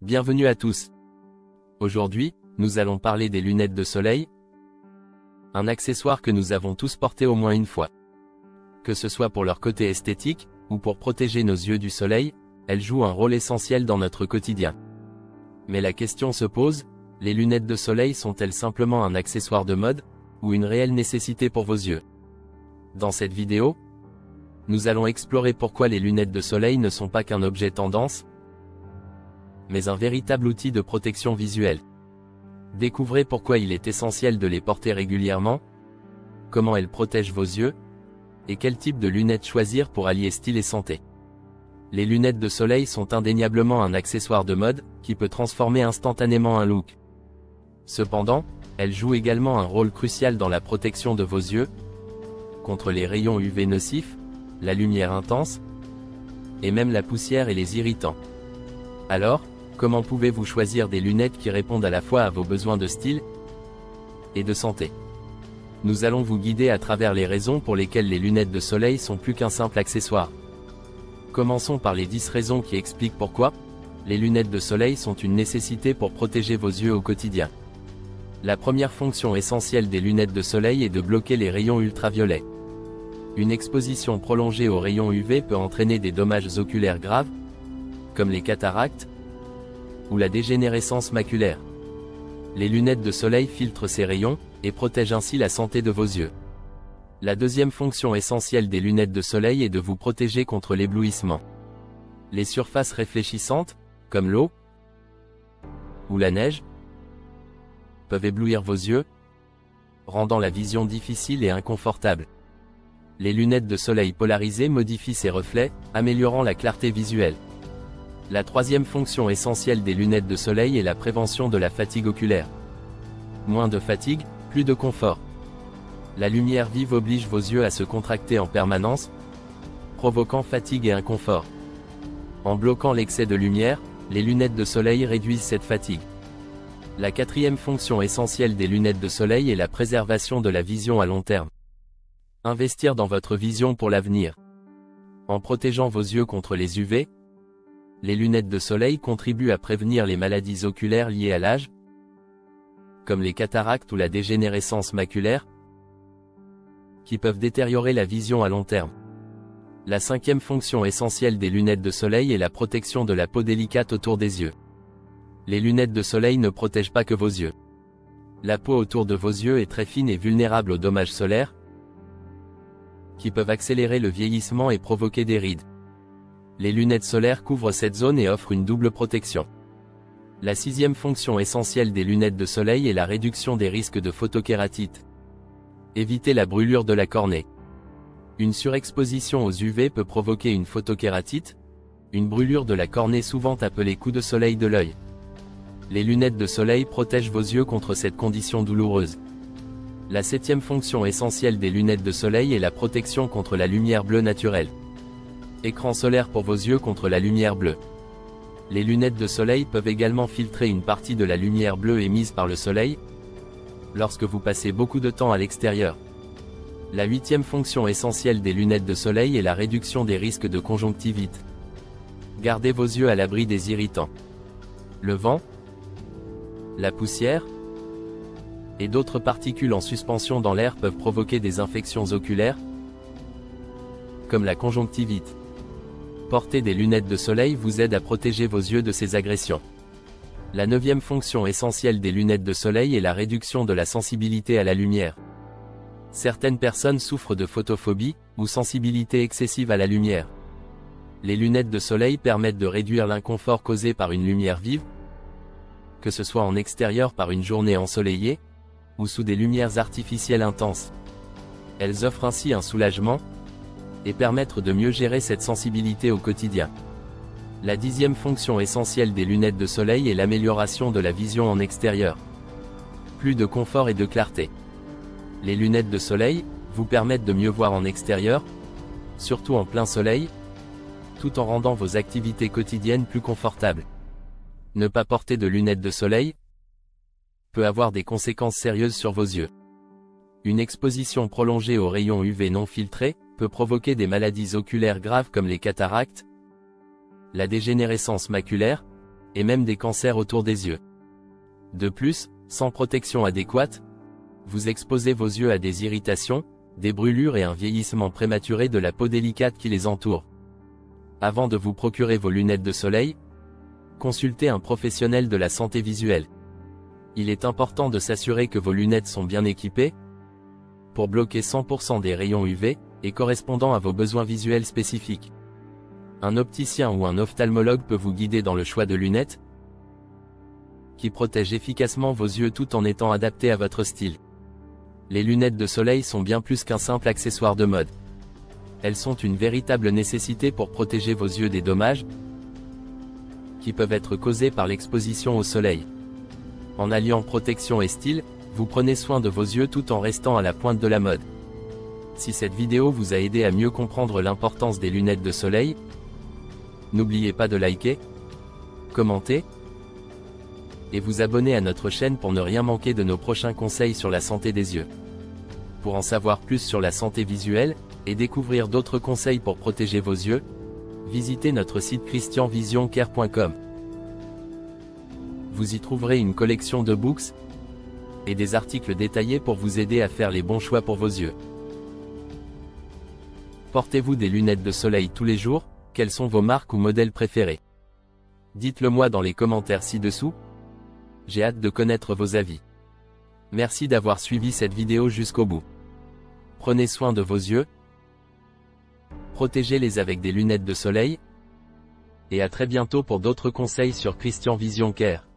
Bienvenue à tous. Aujourd'hui, nous allons parler des lunettes de soleil, un accessoire que nous avons tous porté au moins une fois. Que ce soit pour leur côté esthétique, ou pour protéger nos yeux du soleil, elles jouent un rôle essentiel dans notre quotidien. Mais la question se pose, les lunettes de soleil sont-elles simplement un accessoire de mode, ou une réelle nécessité pour vos yeux? Dans cette vidéo, nous allons explorer pourquoi les lunettes de soleil ne sont pas qu'un objet tendance, mais un véritable outil de protection visuelle. Découvrez pourquoi il est essentiel de les porter régulièrement, comment elles protègent vos yeux, et quel type de lunettes choisir pour allier style et santé. Les lunettes de soleil sont indéniablement un accessoire de mode, qui peut transformer instantanément un look. Cependant, elles jouent également un rôle crucial dans la protection de vos yeux, contre les rayons UV nocifs, la lumière intense, et même la poussière et les irritants. Alors, comment pouvez-vous choisir des lunettes qui répondent à la fois à vos besoins de style et de santé? Nous allons vous guider à travers les raisons pour lesquelles les lunettes de soleil sont plus qu'un simple accessoire. Commençons par les 10 raisons qui expliquent pourquoi les lunettes de soleil sont une nécessité pour protéger vos yeux au quotidien. La première fonction essentielle des lunettes de soleil est de bloquer les rayons ultraviolets. Une exposition prolongée aux rayons UV peut entraîner des dommages oculaires graves, comme les cataractes ou la dégénérescence maculaire. Les lunettes de soleil filtrent ces rayons, et protègent ainsi la santé de vos yeux. La deuxième fonction essentielle des lunettes de soleil est de vous protéger contre l'éblouissement. Les surfaces réfléchissantes, comme l'eau ou la neige, peuvent éblouir vos yeux, rendant la vision difficile et inconfortable. Les lunettes de soleil polarisées modifient ces reflets, améliorant la clarté visuelle. La troisième fonction essentielle des lunettes de soleil est la prévention de la fatigue oculaire. Moins de fatigue, plus de confort. La lumière vive oblige vos yeux à se contracter en permanence, provoquant fatigue et inconfort. En bloquant l'excès de lumière, les lunettes de soleil réduisent cette fatigue. La quatrième fonction essentielle des lunettes de soleil est la préservation de la vision à long terme. Investir dans votre vision pour l'avenir. En protégeant vos yeux contre les UV, les lunettes de soleil contribuent à prévenir les maladies oculaires liées à l'âge, comme les cataractes ou la dégénérescence maculaire, qui peuvent détériorer la vision à long terme. La cinquième fonction essentielle des lunettes de soleil est la protection de la peau délicate autour des yeux. Les lunettes de soleil ne protègent pas que vos yeux. La peau autour de vos yeux est très fine et vulnérable aux dommages solaires, qui peuvent accélérer le vieillissement et provoquer des rides. Les lunettes solaires couvrent cette zone et offrent une double protection. La sixième fonction essentielle des lunettes de soleil est la réduction des risques de photokératite. Évitez la brûlure de la cornée. Une surexposition aux UV peut provoquer une photokératite, une brûlure de la cornée souvent appelée coup de soleil de l'œil. Les lunettes de soleil protègent vos yeux contre cette condition douloureuse. La septième fonction essentielle des lunettes de soleil est la protection contre la lumière bleue naturelle. Écran solaire pour vos yeux contre la lumière bleue. Les lunettes de soleil peuvent également filtrer une partie de la lumière bleue émise par le soleil, lorsque vous passez beaucoup de temps à l'extérieur. La huitième fonction essentielle des lunettes de soleil est la réduction des risques de conjonctivite. Gardez vos yeux à l'abri des irritants. Le vent, la poussière, et d'autres particules en suspension dans l'air peuvent provoquer des infections oculaires, comme la conjonctivite. Porter des lunettes de soleil vous aide à protéger vos yeux de ces agressions. La neuvième fonction essentielle des lunettes de soleil est la réduction de la sensibilité à la lumière. Certaines personnes souffrent de photophobie, ou sensibilité excessive à la lumière. Les lunettes de soleil permettent de réduire l'inconfort causé par une lumière vive, que ce soit en extérieur par une journée ensoleillée, ou sous des lumières artificielles intenses. Elles offrent ainsi un soulagement, et permettre de mieux gérer cette sensibilité au quotidien. La dixième fonction essentielle des lunettes de soleil est l'amélioration de la vision en extérieur. Plus de confort et de clarté. Les lunettes de soleil vous permettent de mieux voir en extérieur, surtout en plein soleil, tout en rendant vos activités quotidiennes plus confortables. Ne pas porter de lunettes de soleil peut avoir des conséquences sérieuses sur vos yeux. Une exposition prolongée aux rayons UV non filtrés peut provoquer des maladies oculaires graves comme les cataractes, la dégénérescence maculaire, et même des cancers autour des yeux. De plus, sans protection adéquate, vous exposez vos yeux à des irritations, des brûlures et un vieillissement prématuré de la peau délicate qui les entoure. Avant de vous procurer vos lunettes de soleil, consultez un professionnel de la santé visuelle. Il est important de s'assurer que vos lunettes sont bien équipées pour bloquer 100% des rayons UV et correspondant à vos besoins visuels spécifiques. Un opticien ou un ophtalmologue peut vous guider dans le choix de lunettes qui protègent efficacement vos yeux tout en étant adaptés à votre style. Les lunettes de soleil sont bien plus qu'un simple accessoire de mode. Elles sont une véritable nécessité pour protéger vos yeux des dommages qui peuvent être causés par l'exposition au soleil. En alliant protection et style, vous prenez soin de vos yeux tout en restant à la pointe de la mode. Si cette vidéo vous a aidé à mieux comprendre l'importance des lunettes de soleil, n'oubliez pas de liker, commenter et vous abonner à notre chaîne pour ne rien manquer de nos prochains conseils sur la santé des yeux. Pour en savoir plus sur la santé visuelle, et découvrir d'autres conseils pour protéger vos yeux, visitez notre site christianvisioncare.com. Vous y trouverez une collection de books et des articles détaillés pour vous aider à faire les bons choix pour vos yeux. Portez-vous des lunettes de soleil tous les jours? Quelles sont vos marques ou modèles préférés? Dites-le moi dans les commentaires ci-dessous. J'ai hâte de connaître vos avis. Merci d'avoir suivi cette vidéo jusqu'au bout. Prenez soin de vos yeux. Protégez-les avec des lunettes de soleil. Et à très bientôt pour d'autres conseils sur Christian Vision Care.